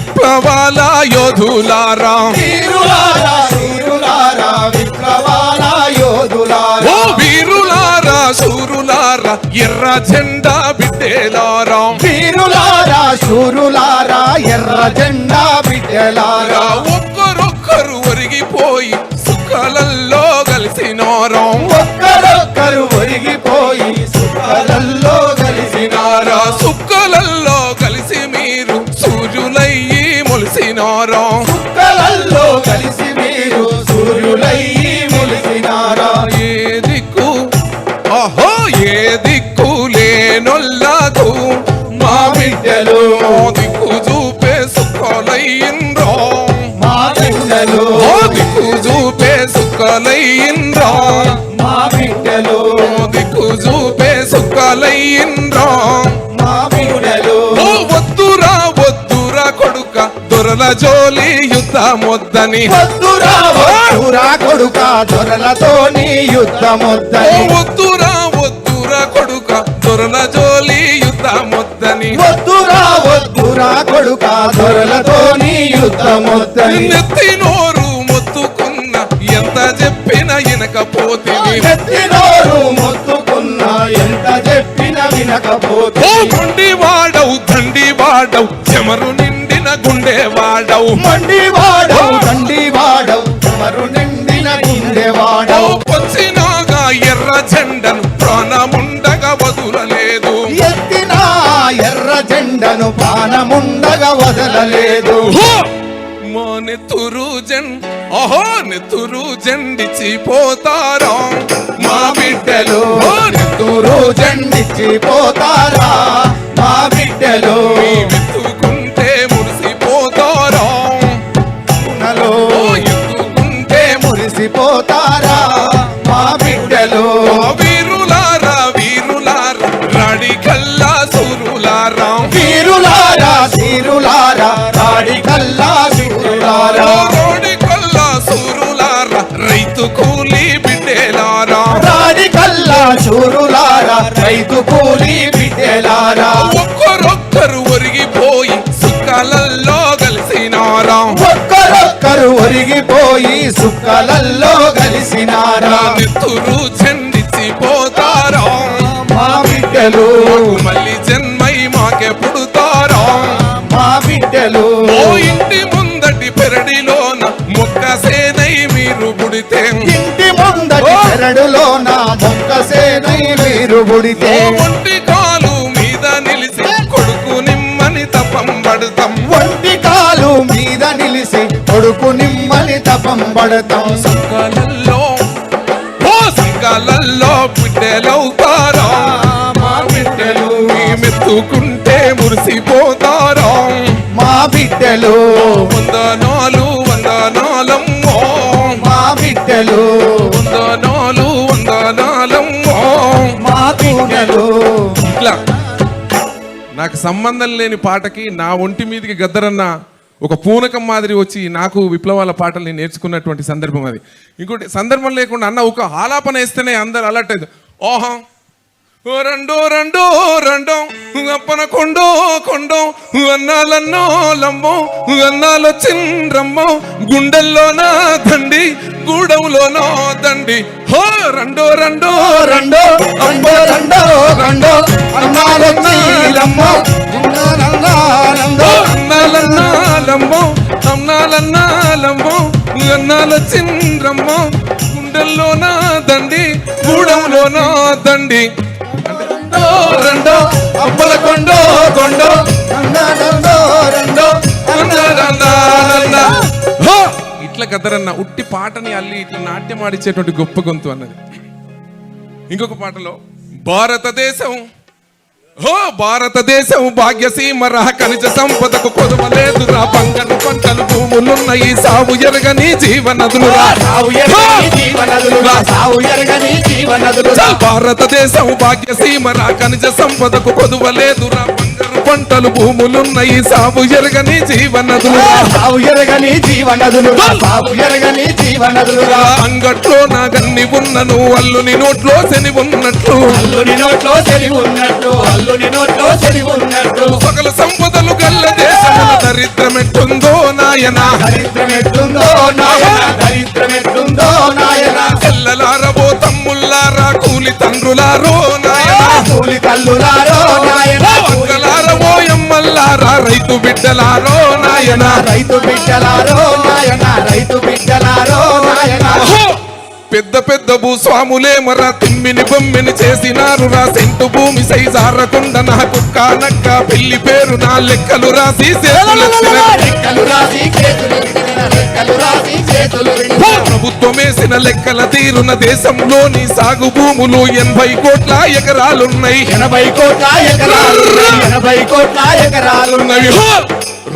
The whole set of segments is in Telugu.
విప్లవాల యోధులారా వీరులారా వీరులారా విప్లవాల యోధులారా ఓ వీరులారా శూరులారా ఎర్ర జెండా బిడ్డలారా వీరులారా శూరులారా ఎర్ర జెండా బిడ్డలారా ఒక్కరొక్కరు ఒరిగిపోయి సుఖాలలో కలిసినారా ఒక్కరొక్కరు ఒరిగిపోయి సుఖాలలో కలిసినారా సుక్కలల్లో కలిసి మీరు సూర్యులయ్యి మొలిసినారా సుక్కలల్లో కలిసి మీరు సూర్యులయ్యి మొలిసినారా ఏ దిక్కు ఆహో ఏ దిక్కు లేనొల్లకు మా బిడ్డలు దిక్కు చూపే సుక్కలయ్యిండ్రా మా బిడ్డలు దిక్కు చూపే సుక్కలయ్యిండ్రా మా బిడ్డలు దిక్కు చూపే సుక్కలయ్యిండ్రా మా బిడ్డలు వద్దురా వద్దురా కొడుక దొరల జోలి యుద్ధమొద్దని వద్దురా వద్దురా కొడుక దొరలతోని యుద్ధమొద్దని వద్దురా వద్దురా కొడుక దొరల జోలి యుద్ధమొద్దని వద్దురా వద్దురా కొడుక దొరలతోని యుద్ధమొద్దని నెత్తి నోరు మొత్తుకున్న ఎంత చెప్పినా వినకపోతివి ఎత్తినోరు మొత్తుకున్నా ఎంత చెప్పిన వినకపోతే మొండి వాడవు దండి వాడవు చెమరు నిండిన గుండె వాడవు మండి వాడవు దండి వాడవు మరు నిండిన గుండె వాడవు వచ్చినాగా ఎర్ర జెండను ప్రాణముండగా వదులలేదు ఎత్తిన ఎర్ర జెండను పానముండగా వదలలేదు మా నెత్తురు ఓహో నెత్తురు జెండిచిపోతారా మా బిడ్డలు నెత్తురు జెండిచ్చిపోతారా మా బిడ్డలు ఎత్తుకుంటే మురిసిపోతారా నలో ఎత్తుకుంటే మురిసిపోతారా మా బిడ్డలు వీరులారా వీరులారా రాడికల్లా సూరులారా వీరులారా వీరులారా రాడి కల్లా వీరులారా రాడికల్లా సూరులారా రైతు కూలి బిడ్డలారా రాడి కల్లా శూరులారా రైతు కూలి బిడ్డలారా ఒక్కరొక్కరు ఒరిగిపోయి సుఖాలలో కలిసినారా ఒక్కరొక్కరు ఒరిగిపోయి సుక్కలల్లో కలిసినారా నెత్తురు చెందిచిపోతారా మా బిడ్డలు మళ్ళీ జన్మై మాకే పుడతారా మా బిడ్డలు ఓ ఇంటి ముందటి పెరడిలోన మొక్క సేనై మీరు పుడితే ఇంటి ముందటి పెరడులోన మొక్క సేనై మీరు బుడితే ఒంటి కాలు మీద నిలిసి కొడుకు నిమ్మని తపం పడతాం ఒంటి కాలు మీద నిలిసి కొడుకు నిమ్మని తపం పడతాం సంకాలల్లో ఓ సంకాలల్లో బిడ్డలవుతారా మా బిడ్డలు మెత్తుకుంటే మురిసిపోతారా మా బిడ్డలు వందనాలు వందనాలమ్మో మా బిడ్డలు వందనాలు వందనాలమ్మో మా బిడ్డలు ఇట్లా నాకు సంబంధం లేని పాటకి నా ఒంటి మీదకి గద్దరన్న ఒక పూనకం మాదిరి వచ్చి నాకు విప్లవాల పాటలు నేను నేర్చుకున్నటువంటి సందర్భం అది. ఇంకోటి సందర్భం లేకుండా అన్న ఒక ఆలాపన వేస్తేనే అందరు అలర్ట్ అయింది. ఓహో ఓ రెండో రెండో రెండో అప్పన కొండో కొండో అన్నాలన్నో లమ్మో అన్నాలొచ్చిండ్రమ్మో గుండెల్లోనా దండి గూడెంలోనో దండి హో రెండో రెండో రెండో అంబో రెండో రెండో అన్నాలమ్మో అన్నాలన్నాలమ్మో అన్నాలన్నాలమ్మో అన్నాలొచ్చిండ్రమ్మో గుండెల్లోనా దండి గూడెంలోనో దండి రెండో అప్పల కొండో కొండో రెండో ఇట్లా కదరన్న ఉట్టి పాటని అల్లి ఇట్లా నాట్యం ఆడిచ్చేటువంటి గొప్ప గొంతు అన్నది. ఇంకొక పాటలో భారతదేశం భారతదేశం భాగ్యసీమరా ఖనిజ సంపదకు కొదవలేదురా బంగారు పంటలు భూములున్నాయి సాగు ఎరగని జీవనదులురా భారతదేశం భాగ్యసీమరా ఖనిజ సంపదకు కొదవలేదురా బంగారు పంటలు భూములున్నాయి సాగు ఎరగని జీవనదులురా అంగట్లో నా గన్ని ఉన్నను అల్లుని నోట్లో శని ఉన్నట్లు సకల సంపదలు గల్ల దేశమున దరిద్రమెట్టుందో నాయన దరిద్రమెట్టుందో నాయన దరిద్రమెట్టుందో నాయన చెల్లలారవో తమ్ముళ్ళారా కూలి తండ్రులారో నాయన కూలి కల్లులారో నాయన అక్కలారవో ఎమ్మల్లారా రైతు బిడ్డలారో నాయన రైతు బిడ్డలారో నాయన రైతు బిడ్డలారో నాయన పెద్ద పెద్ద భూస్వాములే మరా తిమ్మిని బొమ్మిని చేసినారు రా సెంటు భూమి సైజారకుండా నా కుక్క నక్క పెళ్లి పేరు నా లెక్కలు రాసి లెక్కలు రాసి చేతులు విడిచిన, లెక్కలు రాసి చేతులు విడిచిన. ప్రభుత్వం వేసిన లెక్కల తీరున దేశంలోని సాగు భూములు 80 కోట్ల ఎకరాలున్నాయి 80 కోట్ల ఎకరాలు 80 కోట్ల ఎకరాలు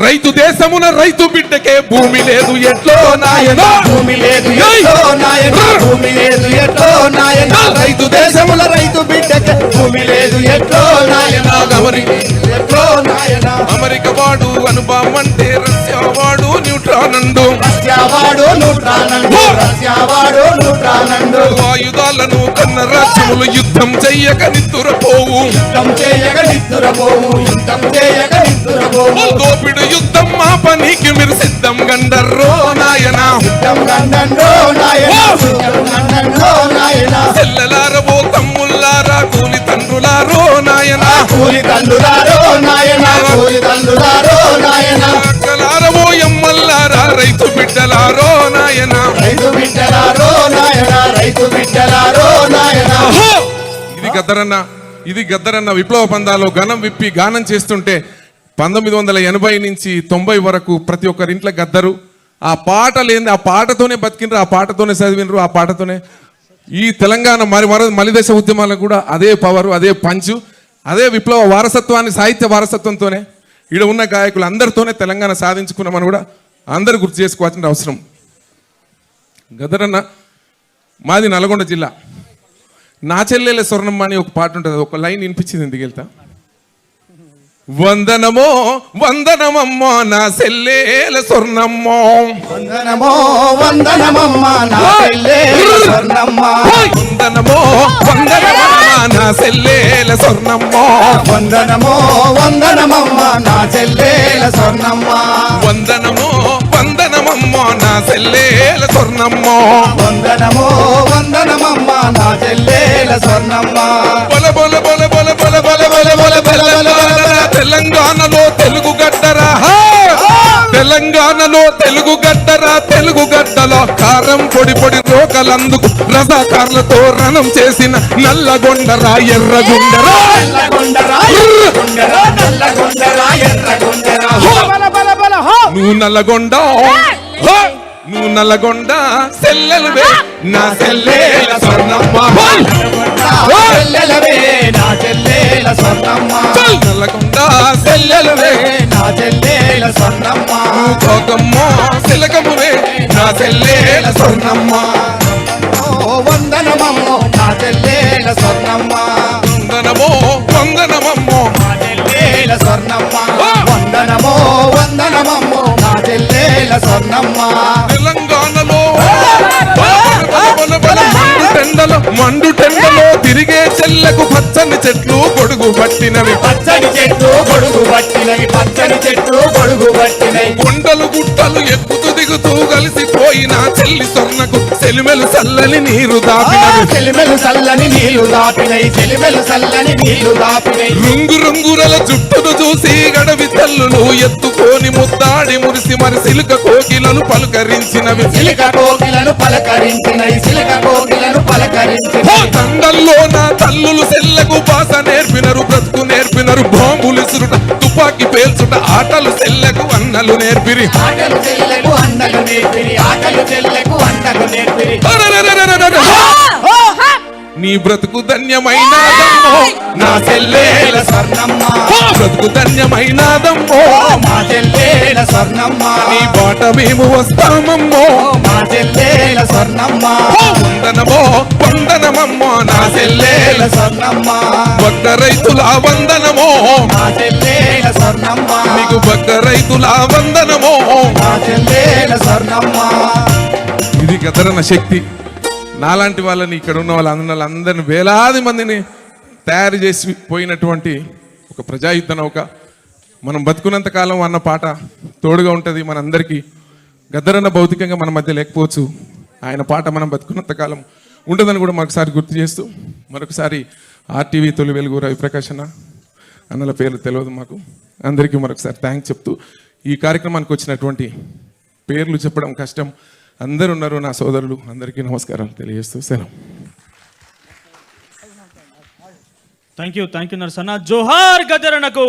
రైతు దేశమున రైతు బిడ్డకే భూమి లేదు ఎట్లో నాయన భూమి లేదు ఎట్లో నాయన భూమి లేదు ఎట్లో నాయన రైతు దేశముల రైతు బిడ్డకే భూమి లేదు ఎట్లో నాయన ఎట్లో నాయన అమెరికా వాడు అనుభవమంటే రష్యా వాడు న్యూట్రానండు రష్యావాడు నూట్రానండు రష్యావాడు నూట్రానండు ఆయుధాలను కన్న రాజ్యములు యుద్ధం చెయ్యక నిద్దురపోవు యుద్ధం చేయక నిద్దురపోవు యుద్ధం చేయక నిద్దురపోవు దోపిడు యుద్ధం మా పనికి మీరు సిద్ధం గండర్రో నాయన యుద్ధం గండండో నాయన యుద్ధం గండండో నాయన చెల్లెలారవో తమ్ముళ్ళారా కూలి తండ్రులారో నాయన కూలి తల్లులారో నాయన కూలి తల్లులారో నాయన అక్కలారవో ఎమ్మల్లారా రైతు బిడ్డలారో నాయన రైతు బిడ్డలారో నాయన రైతు బిడ్డలారో నాయన ఇది గద్దరన్న విప్లవ పందాలో గనం విప్పి గానం చేస్తుంటే 1980 నుంచి 90 వరకు ప్రతి ఒక్కరి ఇంట్లో గద్దరు ఆ పాట లేని ఆ పాటతోనే బతికినరు ఆ పాటతోనే చదివినరు ఆ పాటతోనే ఈ తెలంగాణ మలిదశ ఉద్యమాలకు కూడా అదే పవరు అదే పంచు అదే విప్లవ వారసత్వాన్ని సాహిత్య వారసత్వంతోనే ఈడ ఉన్న గాయకులు అందరితోనే తెలంగాణ సాధించుకున్నామని కూడా అందరూ గుర్తు చేసుకోవాల్సిన అవసరం. గద్దరన్న మాది నల్గొండ జిల్లా. నా చెల్లెల స్వర్ణమ్మ అని ఒక పాట ఉంటుంది, ఒక లైన్ వినిపించింది ఎందుకు వెళ్తా. వందనమో వందనమమ్మో నా సెల్లేల స్వర్ణమ్మో వందనమో వందనమమ్మ నా చెల్లేల స్వర్ణమ్మ వందనమో వందనమమ్మ నా సెల్లేల స్వర్ణమ్మో వందనమో వందనమమ్మ నా చెల్లేల స్వర్ణమ్మ వందనమో వందనమమ్మో నా సెల్లేల స్వర్ణమ్మో వందనమో వందనమమ్మ నా చెల్లేల స్వర్ణమ్మ బొల బొల బొల బొల బొల బొల బొల బొల బొల తెలంగాణలో తెలుగు గడ్డరా తెలంగాణలో తెలుగు గడ్డరా తెలుగు గడ్డలో కారం పొడి పొడి రోకలందుకు రజాకార్లతో రణం చేసిన నల్లగొండరా ఎర్రగొండరా నువ్వు నల్లగొండ నువ్వు నల్లగొండ సెల్లెలువే నా సెల్లేల స్వర్ణమ్మ నా చెల్లేల స్వర్ణమ్మ నల్లగొండ సెల్లెలువే నా చెల్లేల స్వర్ణమ్మ కోకమ్మో సిలకమువే నా సెల్లేల స్వర్ణమ్మ వందనమమ్మో నా చెల్లేల స్వర్ణమ్మ వందనమో వందనమమ్మో నా చెల్లేల స్వర్ణమ్మ వందనమో వందనమమ్మో నా చెల్లేల స్వర్ణమ్మ తెలంగాణలో మండు టెండలో తిరిగే చెల్లకు పచ్చని చెట్లు గొడుగు పట్టినవి పచ్చని చెట్లు గొడుగు పట్టినవి పచ్చని చెట్లు గొడుగు పట్టినవి కొండలు గుట్టలు ఎక్కుతూ దిగుతూ కలిసిపోయిన చెల్లి సొన్నకు సెలిమెలు చల్లని నీరు దాపినవి చెలిమెలు చల్లని నీళ్లు దాపినవి చెలిమెలు చల్లని నీళ్లు దాపినవి రుంగు రుంగురల జుట్టును చూసి గడవి తల్లులు ఎత్తుకొని ముద్దాడి మురిసి మరి సిలుక కోకిలను పలుకరించినవి సిలిక కోకిలను పలకరించినవి సిలిక కోకిలను పలకరించినవి తండల్లో నా తల్లులు సెల్లకు భాష నేర్పినరు బ్రతుకు నేర్పినరు బాంబులు ఇసురుట తుపాకి పేల్చుట ఆటలు సెల్లకు అన్నలు నేర్పిరి ఆటలు చెల్లెకు అన్నలు నేర్పిరి ఆటలు చెల్లెకు అన్నలు నేర్పిరి నీ బ్రతుకు ధన్యమైనాదమ్మో నా చెల్లేల స్వర్ణమ్మ బ్రతుకు ధన్యమైనాదమ్మో మా చెల్లేల స్వర్ణమ్మ నీ బాట మేము వస్తామమ్మో మా చెల్లేల స్వర్ణమ్మ వందనమో వందనమమ్మో నా చెల్లేల స్వర్ణమ్మ భక్త రైతుల వందనమో మా చెల్లేల స్వర్ణమ్మ నీకు భక్త రైతుల వందనమో మా చెల్లేల స్వర్ణమ్మ ఇది గద్దరన్న శక్తి. నాలాంటి వాళ్ళని ఇక్కడ ఉన్న వాళ్ళందరిని వేలాది మందిని తయారు చేసి పోయినటువంటి ఒక ప్రజాయుద్ధ నౌక. మనం బతుకున్నంత కాలం అన్న పాట తోడుగా ఉంటుంది మనందరికీ. గద్దరన్న భౌతికంగా మన మధ్య లేకపోవచ్చు, ఆయన పాట మనం బతుకున్నంత కాలం ఉంటుందని కూడా మరొకసారి గుర్తు చేస్తూ, మరొకసారి ఆర్టీవీ తొలి వెలుగు రవిప్రకాష్ అన్నల పేర్లు తెలియదు మాకు, అందరికీ మరొకసారి థ్యాంక్స్ చెప్తూ, ఈ కార్యక్రమానికి వచ్చినటువంటి పేర్లు చెప్పడం కష్టం, అందరు ఉన్నారు నా సోదరులు, అందరికీ నమస్కారాలు తెలియజేస్తూ సెలవు. Thank you Narasanna. జోహార్ గద్దరన్నకు.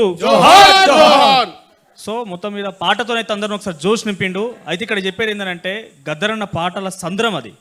సో మొత్తం మీద పాటతోనైతే అందరూ ఒకసారి జోష్ నింపిండు. అయితే ఇక్కడ చెప్పేది ఏంటంటే గద్దరన్న పాటల సంద్రం అది.